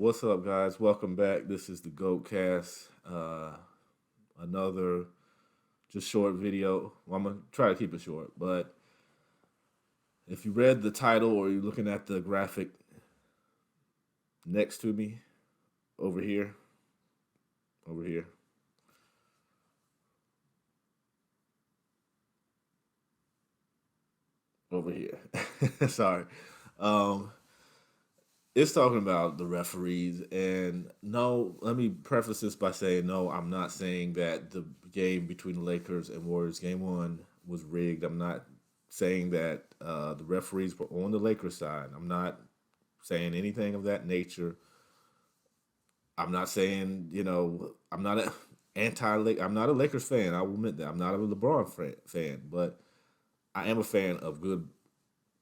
What's up, guys? Welcome back. This is the Goat Cast. Another just short video. Well, I'm gonna try to keep it short, but if you read the title or you're looking at the graphic next to me, over here, over here, over here. Sorry. Um, it's talking about the referees, and no, let me preface this by saying no. I'm not saying that the game between the Lakers and Warriors, game 1, was rigged. I'm not saying that the referees were on the Lakers side. I'm not saying anything of that nature. I'm not saying I'm not a anti. I'm not a Lakers fan. I will admit that I'm not a LeBron fan, but I am a fan of good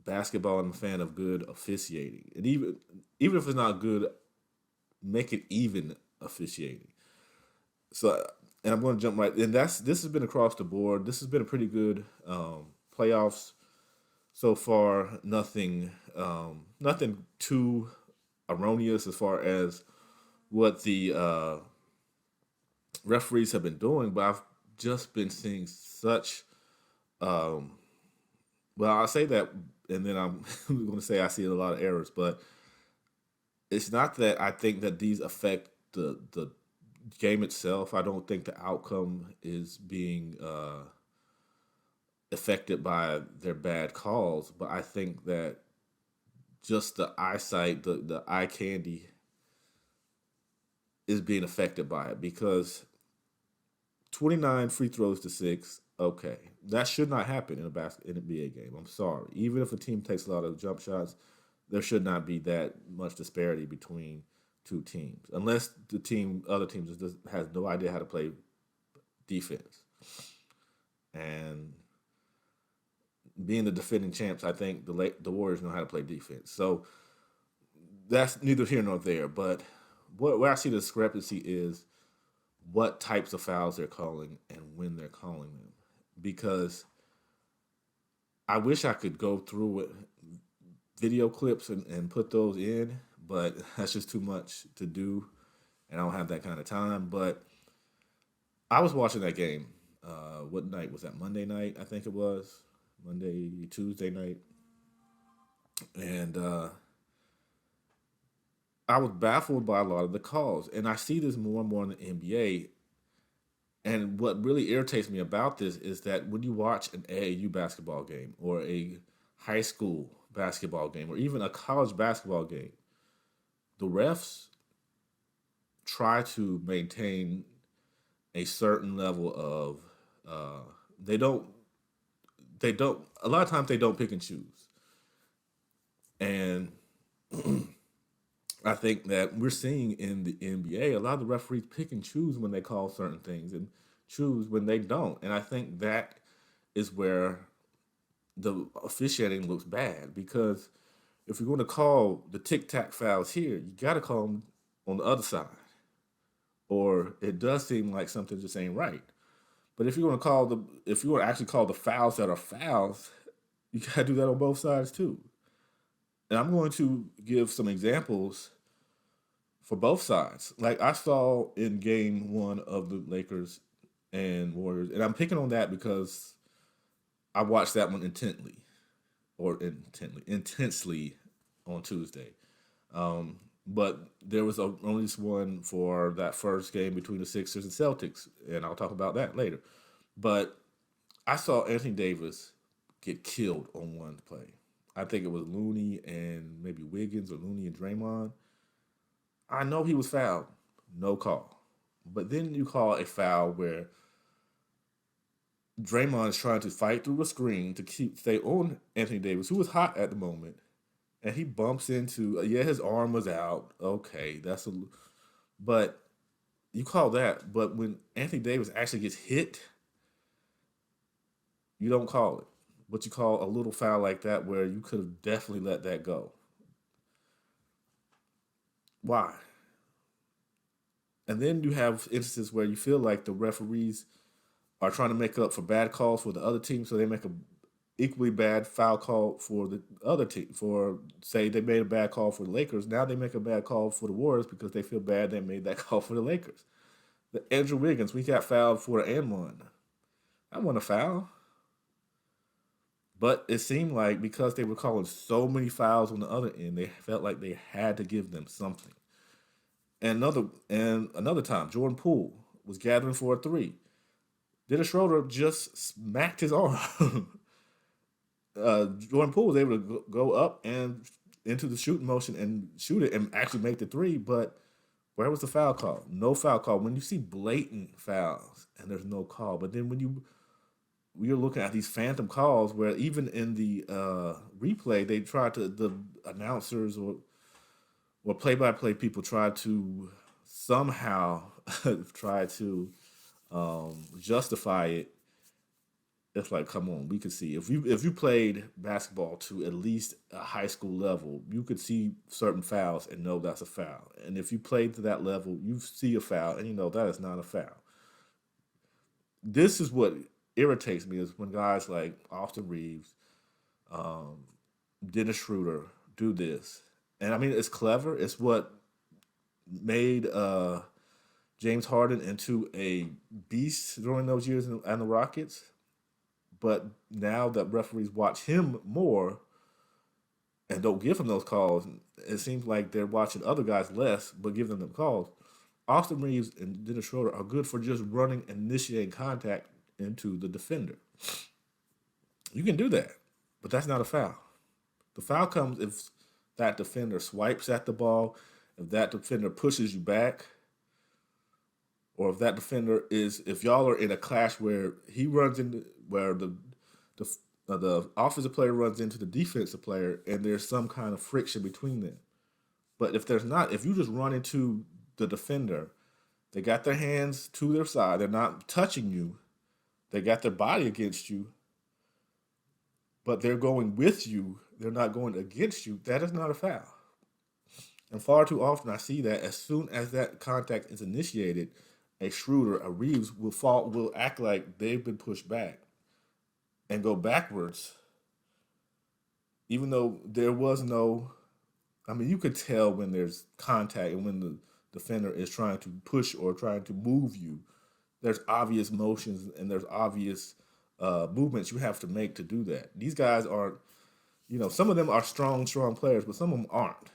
basketball. I'm a fan of good officiating, and even if it's not good, make it even officiating. So, and I'm going to jump right, and this has been across the board. This has been a pretty good playoffs so far. Nothing too erroneous as far as what the referees have been doing, but I've just been seeing such. Um, well, I'll say that, and then I'm going to say I see a lot of errors, but it's not that I think that these affect the game itself. I don't think the outcome is being affected by their bad calls, but I think that just the eyesight, the eye candy, is being affected by it because 29 free throws to six. Okay, that should not happen in in an NBA game. I'm sorry. Even if a team takes a lot of jump shots, there should not be that much disparity between two teams, unless other teams just has no idea how to play defense. And being the defending champs, I think the Warriors know how to play defense. So that's neither here nor there. But where I see the discrepancy is what types of fouls they're calling and when they're calling them. Because I wish I could go through it, video clips and put those in, but that's just too much to do, and I don't have that kind of time. But I was watching that game. What night was that? Monday night, I think it was. Tuesday night. And I was baffled by a lot of the calls. And I see this more and more in the NBA. And what really irritates me about this is that when you watch an AAU basketball game or a high school basketball game or even a college basketball game, the refs try to maintain a certain level of they don't a lot of times they don't pick and choose. And I think that we're seeing in the NBA a lot of the referees pick and choose when they call certain things and choose when they don't. And I think that is where the officiating looks bad because if you're going to call the tic tac fouls here, you got to call them on the other side, or it does seem like something just ain't right. But if you want to actually call the fouls that are fouls, you got to do that on both sides too. And I'm going to give some examples for both sides. Like I saw in game 1 of the Lakers and Warriors, and I'm picking on that because I watched that one intensely on Tuesday. But there was only this one for that first game between the Sixers and Celtics, and I'll talk about that later. But I saw Anthony Davis get killed on one play. I think it was Looney and maybe Wiggins or Looney and Draymond. I know he was fouled, no call. But then you call a foul where Draymond is trying to fight through a screen to stay on Anthony Davis, who was hot at the moment, and he bumps into his arm was out. Okay, but you call that. But when Anthony Davis actually gets hit, you don't call it. But you call a little foul like that where you could have definitely let that go. Why? And then you have instances where you feel like the referees are trying to make up for bad calls for the other team, so they make equally bad foul call for the other team. For say they made a bad call for the Lakers, now they make a bad call for the Warriors because they feel bad they made that call for the Lakers. The Andrew Wiggins, we got fouled for an and one. That wasn't a foul. But it seemed like because they were calling so many fouls on the other end, they felt like they had to give them something. And another time, Jordan Poole was gathering for a three. Dennis Schroeder just smacked his arm. Jordan Poole was able to go up and into the shooting motion and shoot it and actually make the three. But where was the foul call? No foul call. When you see blatant fouls and there's no call, but then when you're looking at these phantom calls where even in the replay they try to the announcers or play-by-play people try to somehow try to justify it. It's like, come on, we could see if you played basketball to at least a high school level, you could see certain fouls and know that's a foul. And if you played to that level, you see a foul and you know that is not a foul. This is what irritates me is when guys like Austin Reeves, um, Dennis Schroeder do this. And I mean, it's clever. It's what made James Harden into a beast during those years in the Rockets. But now that referees watch him more and don't give him those calls, it seems like they're watching other guys less, but give them calls. Austin Reeves and Dennis Schroeder are good for just running and initiating contact into the defender. You can do that, but that's not a foul. The foul comes if that defender swipes at the ball, if that defender pushes you back, or if that defender is if y'all are in a clash where he runs into where the the offensive player runs into the defensive player and there's some kind of friction between them. But if there's not, if you just run into the defender, they got their hands to their side, they're not touching you, they got their body against you, but they're going with you, they're not going against you, that is not a foul. And far too often I see that as soon as that contact is initiated, a Schroeder, a Reeves will act like they've been pushed back and go backwards, even though there was no. I mean, you could tell when there's contact and when the defender is trying to push or trying to move you. There's obvious motions and there's obvious movements you have to make to do that. These guys aren't, some of them are strong players, but some of them aren't.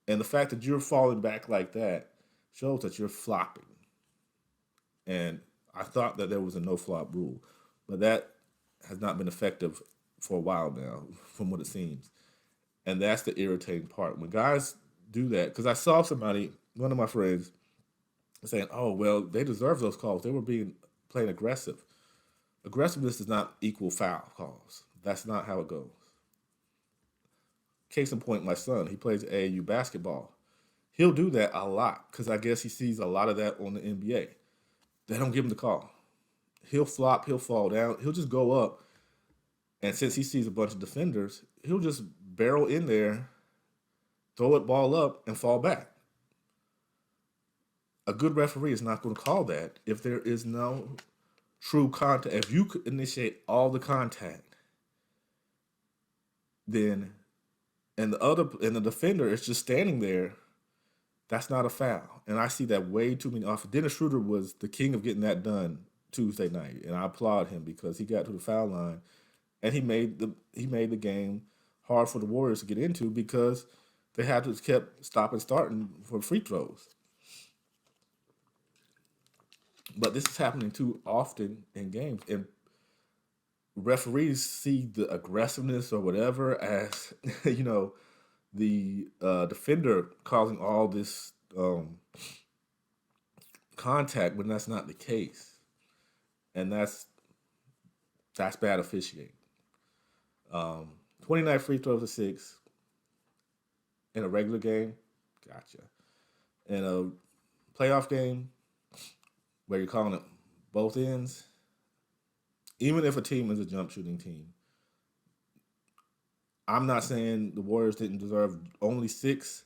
And the fact that you're falling back like that shows that you're flopping. And I thought that there was a no flop rule, but that has not been effective for a while now, from what it seems. And that's the irritating part. When guys do that, because I saw somebody, one of my friends, saying, oh, well, they deserve those calls. They were playing aggressive. Aggressiveness does not equal foul calls. That's not how it goes. Case in point, my son, he plays AAU basketball. He'll do that a lot because I guess he sees a lot of that on the NBA. They don't give him the call. He'll flop, he'll fall down, he'll just go up. And since he sees a bunch of defenders, he'll just barrel in there, throw it ball up, and fall back. A good referee is not going to call that if there is no true contact. If you could initiate all the contact, then and the defender is just standing there, that's not a foul. And I see that way too many often. Dennis Schroeder was the king of getting that done Tuesday night, and I applaud him because he got to the foul line and he made the game hard for the Warriors to get into because they had to kept stopping starting for free throws. But this is happening too often in games, and referees see the aggressiveness or whatever as the defender causing all this contact when that's not the case, and that's bad officiating. 29 free throws to 6 in a regular game, gotcha. In a playoff game where you're calling it both ends, even if a team is a jump shooting team, I'm not saying the Warriors didn't deserve only 6.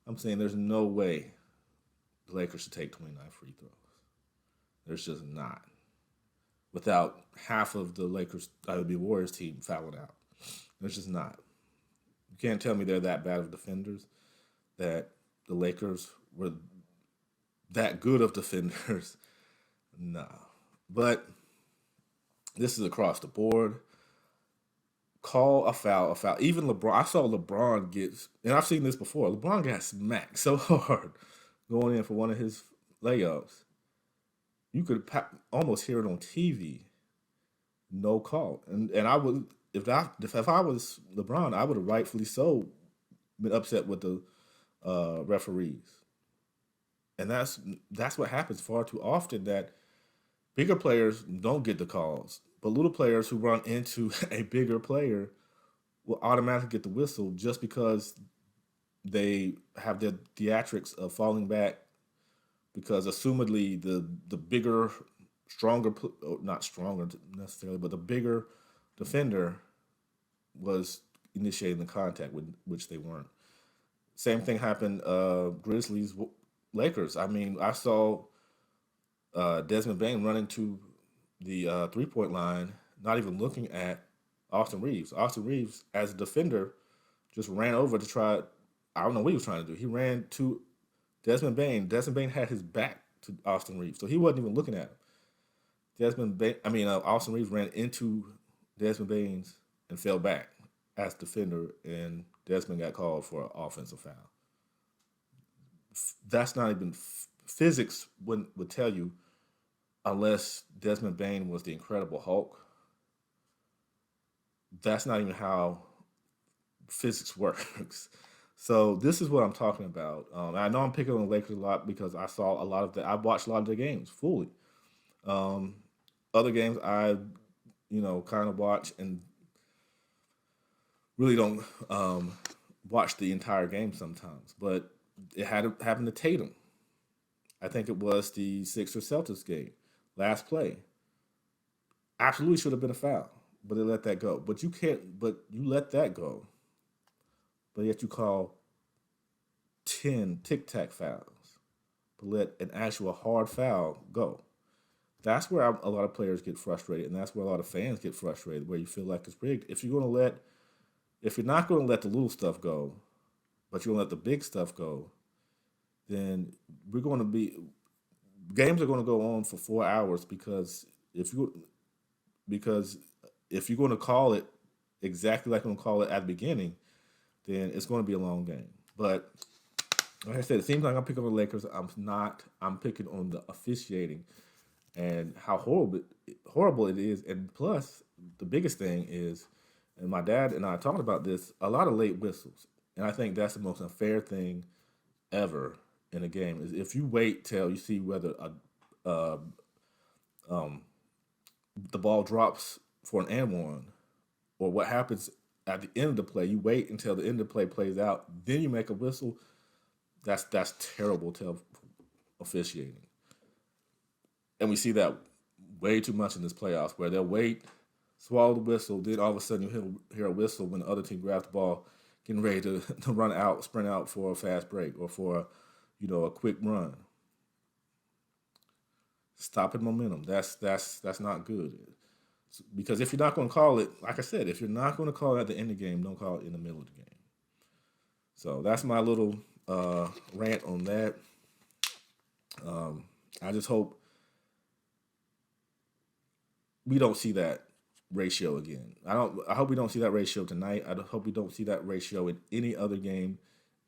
I'm saying there's no way the Lakers should take 29 free throws. There's just not. without half of the the Warriors team fouling out. It's just not. You can't tell me they're that bad of defenders, that the Lakers were that good of defenders. No. But this is across the board. Call a foul, a foul. Even LeBron, I saw LeBron get, and I've seen this before. LeBron got smacked so hard going in for one of his layups. You could almost hear it on TV. No call, and I would if I was LeBron, I would have rightfully so been upset with the referees, and that's what happens far too often. That bigger players don't get the calls, but little players who run into a bigger player will automatically get the whistle just because they have the theatrics of falling back because assumedly the bigger, stronger, not stronger necessarily, but the bigger defender was initiating the contact, which they weren't. Same thing happened. Grizzlies, Lakers. I mean, I saw Desmond Bain running to the 3-point line, not even looking at Austin Reeves. Austin Reeves, as a defender, just ran over to try. I don't know what he was trying to do. He ran to Desmond Bain. Desmond Bain had his back to Austin Reeves, so he wasn't even looking at him. Austin Reeves ran into Desmond Baines and fell back as defender, and Desmond got called for an offensive foul. That's not even physics would tell you, unless Desmond Bain was the Incredible Hulk. That's not even how physics works. So this is what I'm talking about. I know I'm picking on the Lakers a lot because I saw a lot of I watched a lot of their games fully. Um, Other games I, kind of watch and really don't watch the entire game sometimes. But it happened to Tatum. I think it was the Sixers Celtics game, last play. Absolutely should have been a foul, but they let that go. But you can't. But you let that go. But yet you call 10 tic tac fouls, but let an actual hard foul go. That's where a lot of players get frustrated, and that's where a lot of fans get frustrated, where you feel like it's rigged. If you're not going to let the little stuff go, but you're going to let the big stuff go, then we're going to be games are going to go on for 4 hours if you because if you're going to call it exactly like I'm going to call it at the beginning, then it's going to be a long game. But like I said, it seems like I'm picking on the Lakers. I'm not. I'm picking on the officiating and how horrible it is. And plus, the biggest thing is, and my dad and I talked about this, a lot of late whistles. And I think that's the most unfair thing ever in a game is if you wait till you see whether the ball drops for an and one or what happens at the end of the play. You wait until the end of the play plays out, then you make a whistle. That's terrible officiating. And we see that way too much in this playoffs where they'll wait, swallow the whistle, then all of a sudden you hear a whistle when the other team grabs the ball, getting ready to run out, sprint out for a fast break or for a quick run. Stopping momentum. That's not good. Because if you're not going to call it, like I said, if you're not going to call it at the end of the game, don't call it in the middle of the game. So that's my little rant on that. I just hope we don't see that ratio again. I hope we don't see that ratio tonight. I hope we don't see that ratio in any other game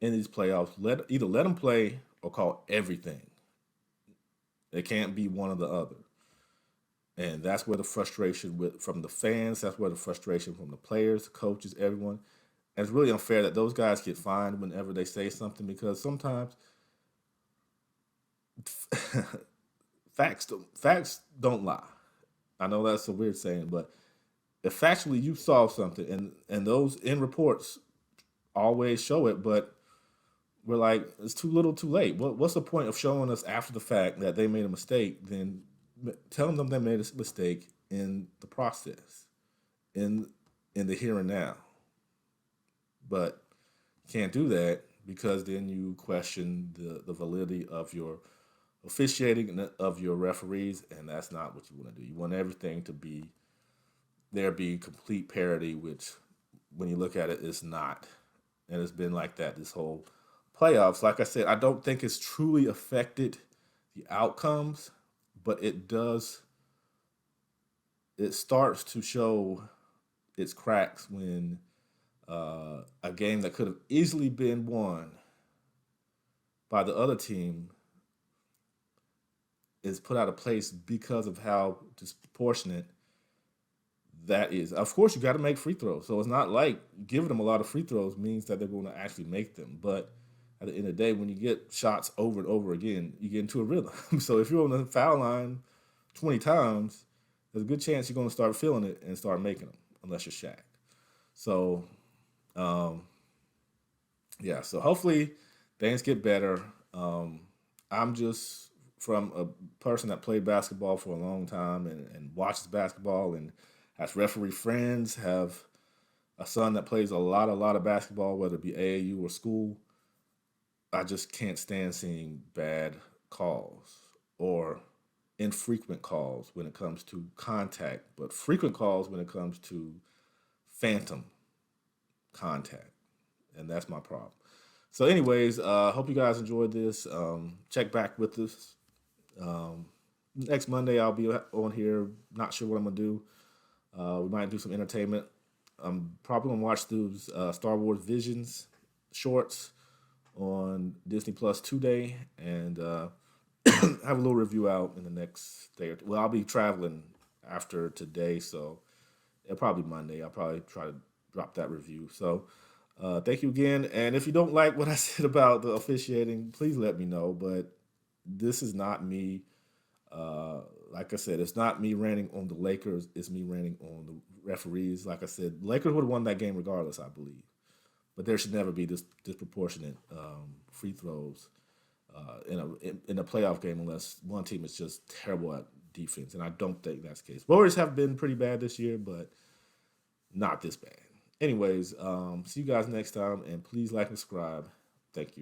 in these playoffs. Either let them play or call everything. It can't be one or the other. And that's where the frustration from the fans, that's where the frustration from the players, the coaches, everyone. And it's really unfair that those guys get fined whenever they say something because sometimes facts don't lie. I know that's a weird saying, but if factually you saw something and those in reports always show it, but we're like, it's too little too late. What's the point of showing us after the fact that they made a mistake, then telling them they made a mistake in the process, in the here and now? But you can't do that because then you question the validity of your officiating of your referees, and that's not what you want to do. You want everything to be be complete parity, which when you look at it, is not, and it's been like that this whole playoffs. Like I said, I don't think it's truly affected the outcomes, but it does. It starts to show its cracks when a game that could have easily been won by the other team is put out of place because of how disproportionate that is. Of course, you got to make free throws. So it's not like giving them a lot of free throws means that they're going to actually make them. But at the end of the day, when you get shots over and over again, you get into a rhythm. So if you're on the foul line 20 times, there's a good chance you're going to start feeling it and start making them, unless you're Shaq. So, um, yeah, so hopefully things get better. I'm just from a person that played basketball for a long time and watches basketball and has referee friends, have a son that plays a lot of basketball, whether it be AAU or school. I just can't stand seeing bad calls or infrequent calls when it comes to contact, but frequent calls when it comes to phantom contact. And that's my problem. So, anyways, hope you guys enjoyed this. Check back with us. Um, Next Monday, I'll be on here. Not sure what I'm going to do. We might do some entertainment. I'm probably going to watch those Star Wars Visions shorts on Disney Plus today and have a little review out in the next day or two. Well, I'll be traveling after today, so it'll probably be Monday. I'll probably try to drop that review. So thank you again. And if you don't like what I said about the officiating, please let me know. But this is not me. Like I said, it's not me ranting on the Lakers. It's me ranting on the referees. Like I said, Lakers would have won that game regardless, I believe. But there should never be this disproportionate free throws in a playoff game unless one team is just terrible at defense, and I don't think that's the case. Warriors have been pretty bad this year, but not this bad. Anyways, see you guys next time, and please like and subscribe. Thank you.